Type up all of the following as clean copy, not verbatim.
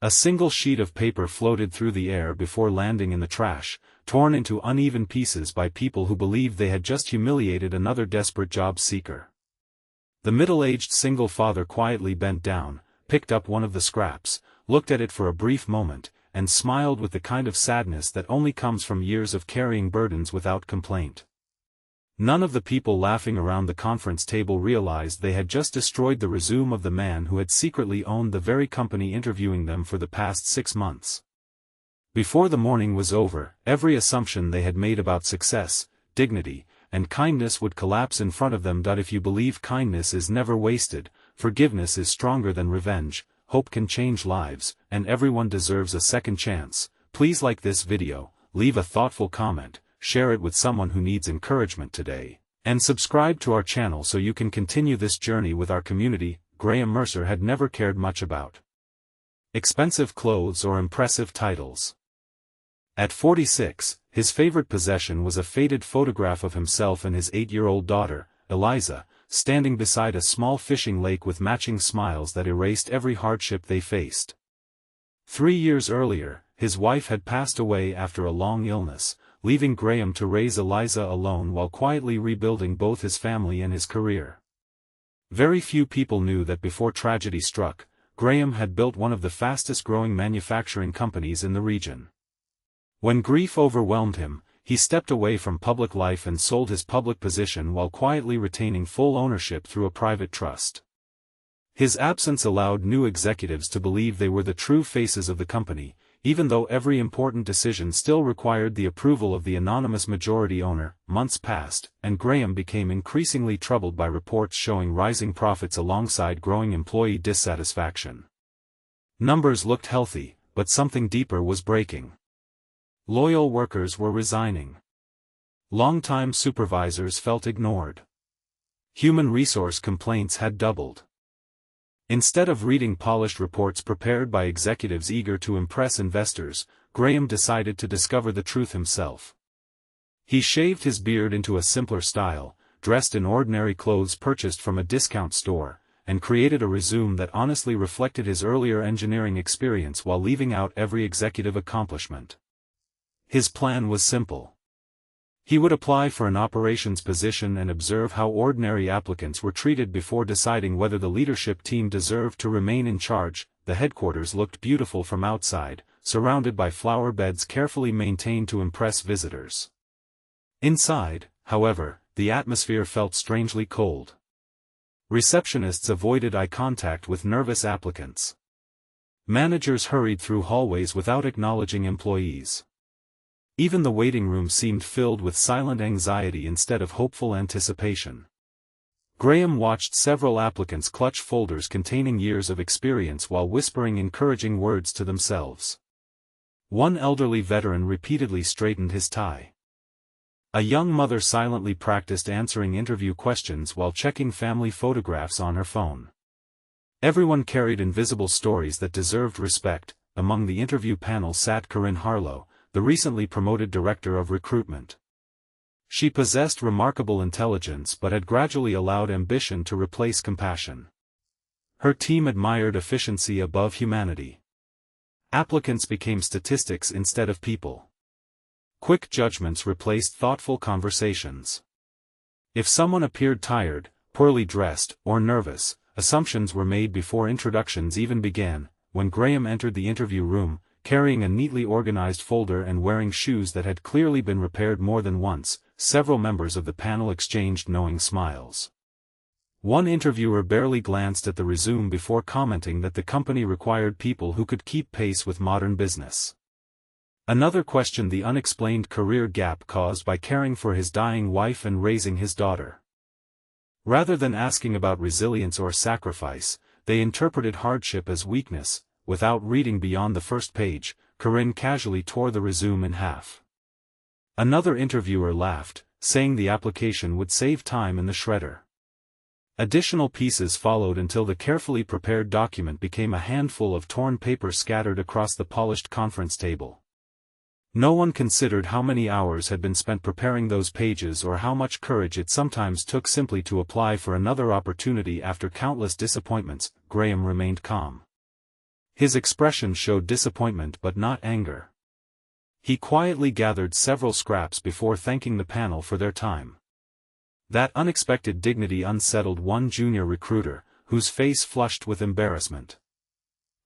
A single sheet of paper floated through the air before landing in the trash, torn into uneven pieces by people who believed they had just humiliated another desperate job seeker. The middle-aged single father quietly bent down, picked up one of the scraps, looked at it for a brief moment, and smiled with the kind of sadness that only comes from years of carrying burdens without complaint. None of the people laughing around the conference table realized they had just destroyed the resume of the man who had secretly owned the very company interviewing them for the past 6 months. Before the morning was over, every assumption they had made about success, dignity, and kindness would collapse in front of them. If you believe kindness is never wasted, forgiveness is stronger than revenge, hope can change lives, and everyone deserves a second chance, please like this video, leave a thoughtful comment, share it with someone who needs encouragement today, and subscribe to our channel so you can continue this journey with our community. Graham Mercer had never cared much about expensive clothes or impressive titles. At 46, his favorite possession was a faded photograph of himself and his 8-year-old daughter, Eliza, standing beside a small fishing lake with matching smiles that erased every hardship they faced. 3 years earlier, his wife had passed away after a long illness, leaving Graham to raise Eliza alone while quietly rebuilding both his family and his career. Very few people knew that before tragedy struck, Graham had built one of the fastest-growing manufacturing companies in the region. When grief overwhelmed him, he stepped away from public life and sold his public position while quietly retaining full ownership through a private trust. His absence allowed new executives to believe they were the true faces of the company, even though every important decision still required the approval of the anonymous majority owner. Months passed, and Graham became increasingly troubled by reports showing rising profits alongside growing employee dissatisfaction. Numbers looked healthy, but something deeper was breaking. Loyal workers were resigning. Long-time supervisors felt ignored. Human resource complaints had doubled. Instead of reading polished reports prepared by executives eager to impress investors, Graham decided to discover the truth himself. He shaved his beard into a simpler style, dressed in ordinary clothes purchased from a discount store, and created a resume that honestly reflected his earlier engineering experience while leaving out every executive accomplishment. His plan was simple. He would apply for an operations position and observe how ordinary applicants were treated before deciding whether the leadership team deserved to remain in charge. The headquarters looked beautiful from outside, surrounded by flower beds carefully maintained to impress visitors. Inside, however, the atmosphere felt strangely cold. Receptionists avoided eye contact with nervous applicants. Managers hurried through hallways without acknowledging employees. Even the waiting room seemed filled with silent anxiety instead of hopeful anticipation. Graham watched several applicants clutch folders containing years of experience while whispering encouraging words to themselves. One elderly veteran repeatedly straightened his tie. A young mother silently practiced answering interview questions while checking family photographs on her phone. Everyone carried invisible stories that deserved respect. Among the interview panel sat Corinne Harlow, the recently promoted director of recruitment. She possessed remarkable intelligence but had gradually allowed ambition to replace compassion. Her team admired efficiency above humanity. Applicants became statistics instead of people. Quick judgments replaced thoughtful conversations. If someone appeared tired, poorly dressed, or nervous, assumptions were made before introductions even began. When Graham entered the interview room, carrying a neatly organized folder and wearing shoes that had clearly been repaired more than once, several members of the panel exchanged knowing smiles. One interviewer barely glanced at the resume before commenting that the company required people who could keep pace with modern business. Another questioned the unexplained career gap caused by caring for his dying wife and raising his daughter. Rather than asking about resilience or sacrifice, they interpreted hardship as weakness. Without reading beyond the first page, Corinne casually tore the resume in half. Another interviewer laughed, saying the application would save time in the shredder. Additional pieces followed until the carefully prepared document became a handful of torn paper scattered across the polished conference table. No one considered how many hours had been spent preparing those pages or how much courage it sometimes took simply to apply for another opportunity. After countless disappointments, Graham remained calm. His expression showed disappointment but not anger. He quietly gathered several scraps before thanking the panel for their time. That unexpected dignity unsettled one junior recruiter, whose face flushed with embarrassment.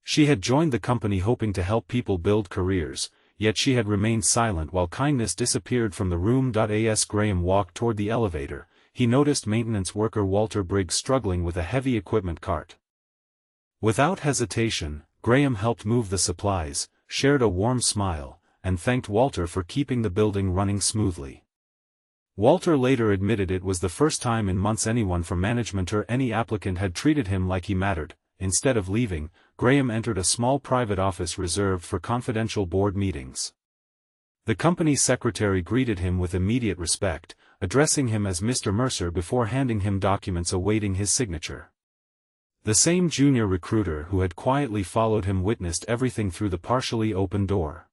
She had joined the company hoping to help people build careers, yet she had remained silent while kindness disappeared from the room. As Graham walked toward the elevator, he noticed maintenance worker Walter Briggs struggling with a heavy equipment cart. Without hesitation, Graham helped move the supplies, shared a warm smile, and thanked Walter for keeping the building running smoothly. Walter later admitted it was the first time in months anyone from management or any applicant had treated him like he mattered. Instead of leaving, Graham entered a small private office reserved for confidential board meetings. The company's secretary greeted him with immediate respect, addressing him as Mr. Mercer before handing him documents awaiting his signature. The same junior recruiter who had quietly followed him witnessed everything through the partially open door.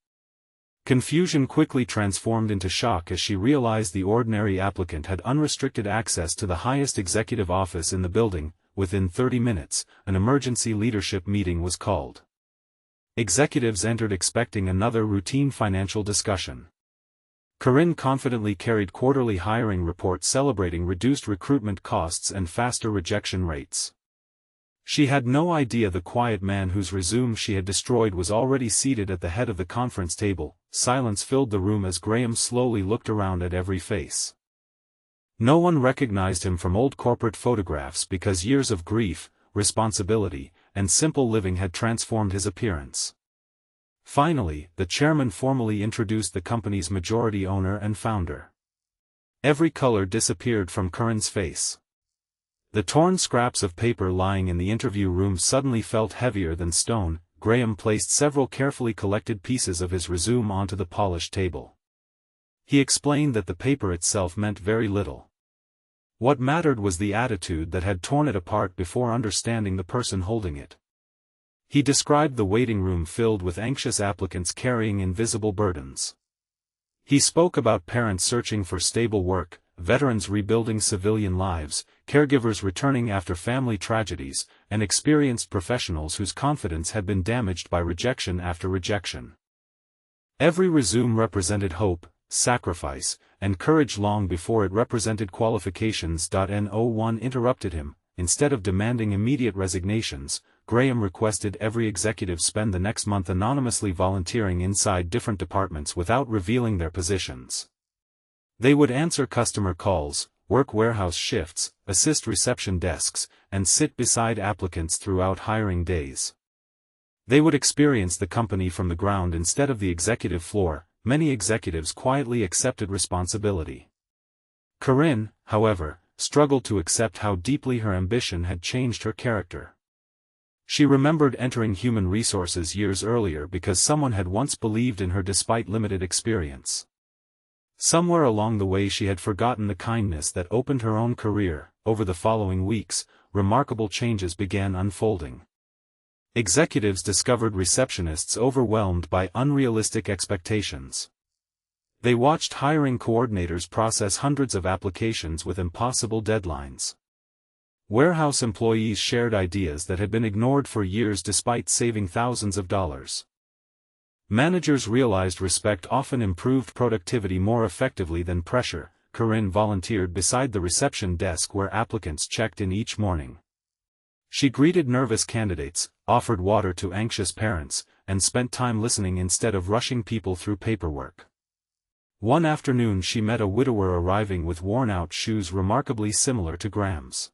Confusion quickly transformed into shock as she realized the ordinary applicant had unrestricted access to the highest executive office in the building. Within 30 minutes, an emergency leadership meeting was called. Executives entered expecting another routine financial discussion. Corinne confidently carried quarterly hiring reports celebrating reduced recruitment costs and faster rejection rates. She had no idea the quiet man whose resume she had destroyed was already seated at the head of the conference table. Silence filled the room as Graham slowly looked around at every face. No one recognized him from old corporate photographs because years of grief, responsibility, and simple living had transformed his appearance. Finally, the chairman formally introduced the company's majority owner and founder. Every color disappeared from Corinne's face. The torn scraps of paper lying in the interview room suddenly felt heavier than stone. Graham placed several carefully collected pieces of his resume onto the polished table. He explained that the paper itself meant very little. What mattered was the attitude that had torn it apart before understanding the person holding it. He described the waiting room filled with anxious applicants carrying invisible burdens. He spoke about parents searching for stable work, veterans rebuilding civilian lives, caregivers returning after family tragedies, and experienced professionals whose confidence had been damaged by rejection after rejection. Every resume represented hope, sacrifice, and courage long before it represented qualifications. No one interrupted him. Instead of demanding immediate resignations, Graham requested every executive spend the next month anonymously volunteering inside different departments without revealing their positions. They would answer customer calls, work warehouse shifts, assist reception desks, and sit beside applicants throughout hiring days. They would experience the company from the ground instead of the executive floor. Many executives quietly accepted responsibility. Corinne, however, struggled to accept how deeply her ambition had changed her character. She remembered entering human resources years earlier because someone had once believed in her despite limited experience. Somewhere along the way she had forgotten the kindness that opened her own career. Over the following weeks, remarkable changes began unfolding. Executives discovered receptionists overwhelmed by unrealistic expectations. They watched hiring coordinators process hundreds of applications with impossible deadlines. Warehouse employees shared ideas that had been ignored for years despite saving thousands of dollars. Managers realized respect often improved productivity more effectively than pressure. Corinne volunteered beside the reception desk where applicants checked in each morning. She greeted nervous candidates, offered water to anxious parents, and spent time listening instead of rushing people through paperwork. One afternoon she met a widower arriving with worn-out shoes remarkably similar to Graham's.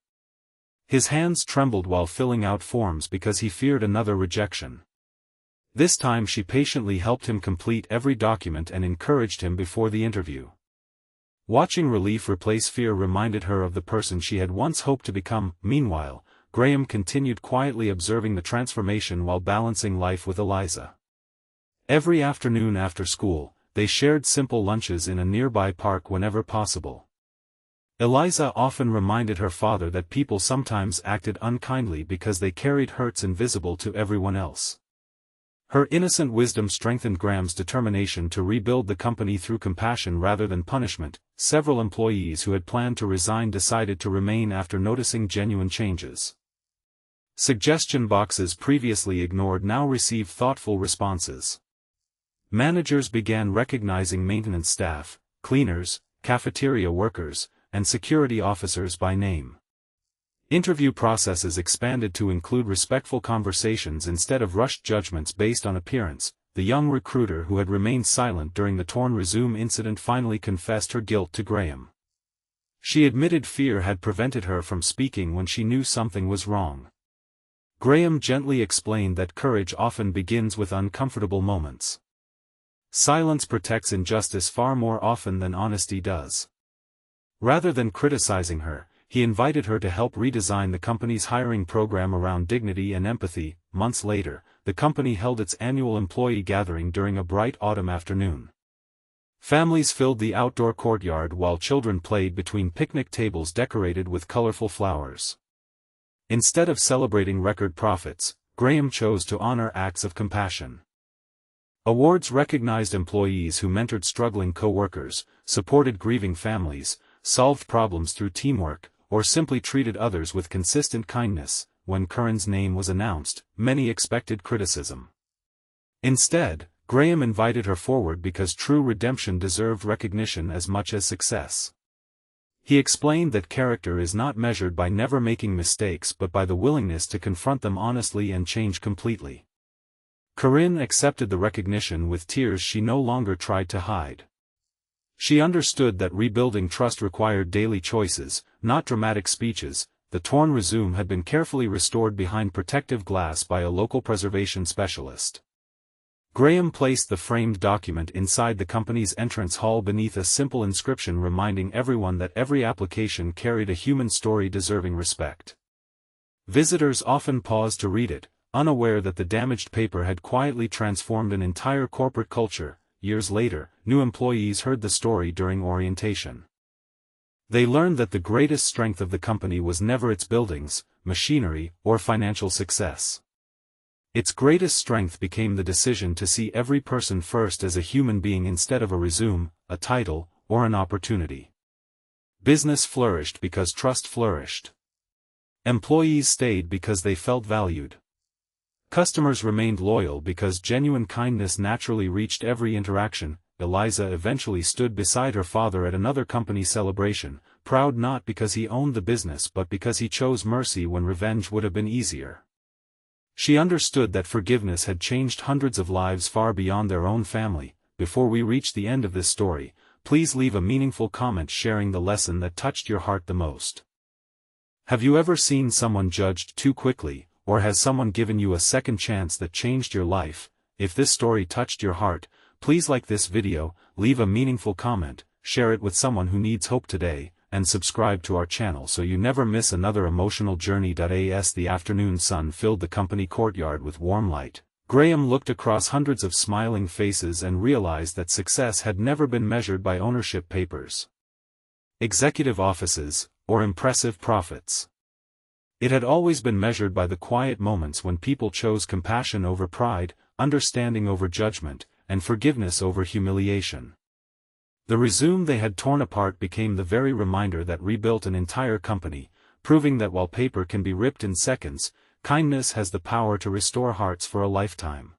His hands trembled while filling out forms because he feared another rejection. This time she patiently helped him complete every document and encouraged him before the interview. Watching relief replace fear reminded her of the person she had once hoped to become. Meanwhile, Graham continued quietly observing the transformation while balancing life with Eliza. Every afternoon after school, they shared simple lunches in a nearby park whenever possible. Eliza often reminded her father that people sometimes acted unkindly because they carried hurts invisible to everyone else. Her innocent wisdom strengthened Graham's determination to rebuild the company through compassion rather than punishment. Several employees who had planned to resign decided to remain after noticing genuine changes. Suggestion boxes previously ignored now received thoughtful responses. Managers began recognizing maintenance staff, cleaners, cafeteria workers, and security officers by name. Interview processes expanded to include respectful conversations instead of rushed judgments based on appearance. The young recruiter who had remained silent during the torn resume incident finally confessed her guilt to Graham. She admitted fear had prevented her from speaking when she knew something was wrong. Graham gently explained that courage often begins with uncomfortable moments. Silence protects injustice far more often than honesty does. Rather than criticizing her, he invited her to help redesign the company's hiring program around dignity and empathy. Months later, the company held its annual employee gathering during a bright autumn afternoon. Families filled the outdoor courtyard while children played between picnic tables decorated with colorful flowers. Instead of celebrating record profits, Graham chose to honor acts of compassion. Awards recognized employees who mentored struggling co-workers, supported grieving families, solved problems through teamwork, or simply treated others with consistent kindness. When Curran's name was announced, many expected criticism. Instead, Graham invited her forward because true redemption deserved recognition as much as success. He explained that character is not measured by never making mistakes but by the willingness to confront them honestly and change completely. Corinne accepted the recognition with tears she no longer tried to hide. She understood that rebuilding trust required daily choices, not dramatic speeches. The torn resume had been carefully restored behind protective glass by a local preservation specialist. Graham placed the framed document inside the company's entrance hall beneath a simple inscription reminding everyone that every application carried a human story deserving respect. Visitors often paused to read it, unaware that the damaged paper had quietly transformed an entire corporate culture. Years later, new employees heard the story during orientation. They learned that the greatest strength of the company was never its buildings, machinery, or financial success. Its greatest strength became the decision to see every person first as a human being instead of a resume, a title, or an opportunity. Business flourished because trust flourished. Employees stayed because they felt valued. Customers remained loyal because genuine kindness naturally reached every interaction. Eliza eventually stood beside her father at another company celebration, proud not because he owned the business but because he chose mercy when revenge would have been easier. She understood that forgiveness had changed hundreds of lives far beyond their own family. Before we reach the end of this story, please leave a meaningful comment sharing the lesson that touched your heart the most. Have you ever seen someone judged too quickly, or has someone given you a second chance that changed your life? If this story touched your heart, please like this video, leave a meaningful comment, share it with someone who needs hope today, and subscribe to our channel so you never miss another emotional journey. As the afternoon sun filled the company courtyard with warm light, Graham looked across hundreds of smiling faces and realized that success had never been measured by ownership papers, executive offices, or impressive profits. It had always been measured by the quiet moments when people chose compassion over pride, understanding over judgment, and forgiveness over humiliation. The resume they had torn apart became the very reminder that rebuilt an entire company, proving that while paper can be ripped in seconds, kindness has the power to restore hearts for a lifetime.